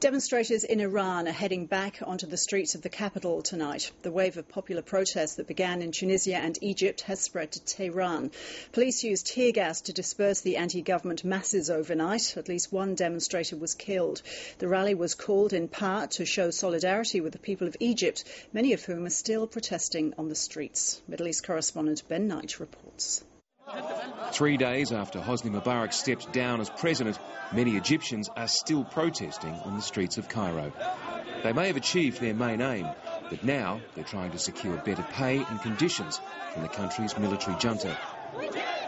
Demonstrators in Iran are heading back onto the streets of the capital tonight. The wave of popular protests that began in Tunisia and Egypt has spread to Tehran. Police used tear gas to disperse the anti-government masses overnight. At least one demonstrator was killed. The rally was called in part to show solidarity with the people of Egypt, many of whom are still protesting on the streets. Middle East correspondent Ben Knight reports. 3 days after Hosni Mubarak stepped down as president, many Egyptians are still protesting on the streets of Cairo. They may have achieved their main aim, but now they're trying to secure better pay and conditions from the country's military junta.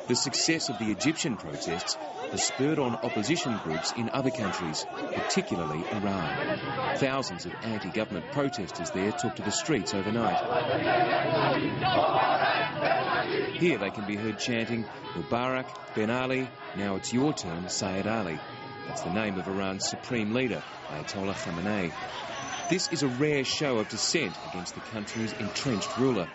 The success of the Egyptian protests has spurred on opposition groups in other countries, particularly Iran. Thousands of anti-government protesters there took to the streets overnight. Here they can be heard chanting, "Mubarak, Ben Ali, now it's your turn, Sayyid Ali." That's the name of Iran's supreme leader, Ayatollah Khamenei. This is a rare show of dissent against the country's entrenched ruler,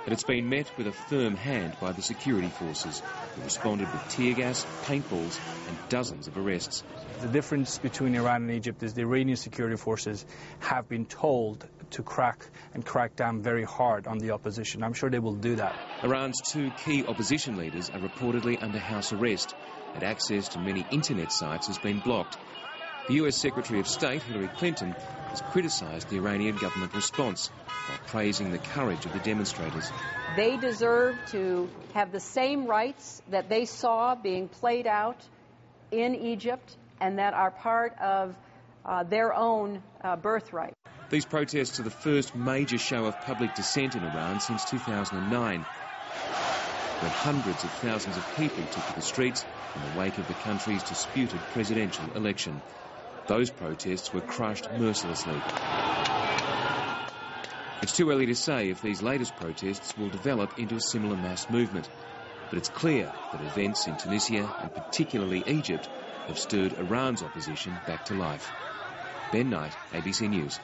but it's been met with a firm hand by the security forces, who responded with tear gas, paintballs and dozens of arrests. The difference between Iran and Egypt is the Iranian security forces have been told to crack down very hard on the opposition. I'm sure they will do that. Iran's two key opposition leaders are reportedly under house arrest, and access to many internet sites has been blocked. The US Secretary of State, Hillary Clinton, has criticised the Iranian government response while praising the courage of the demonstrators. They deserve to have the same rights that they saw being played out in Egypt and that are part of their own birthright. These protests are the first major show of public dissent in Iran since 2009, when hundreds of thousands of people took to the streets in the wake of the country's disputed presidential election. Those protests were crushed mercilessly. It's too early to say if these latest protests will develop into a similar mass movement, but it's clear that events in Tunisia and particularly Egypt have stirred Iran's opposition back to life. Ben Knight, ABC News.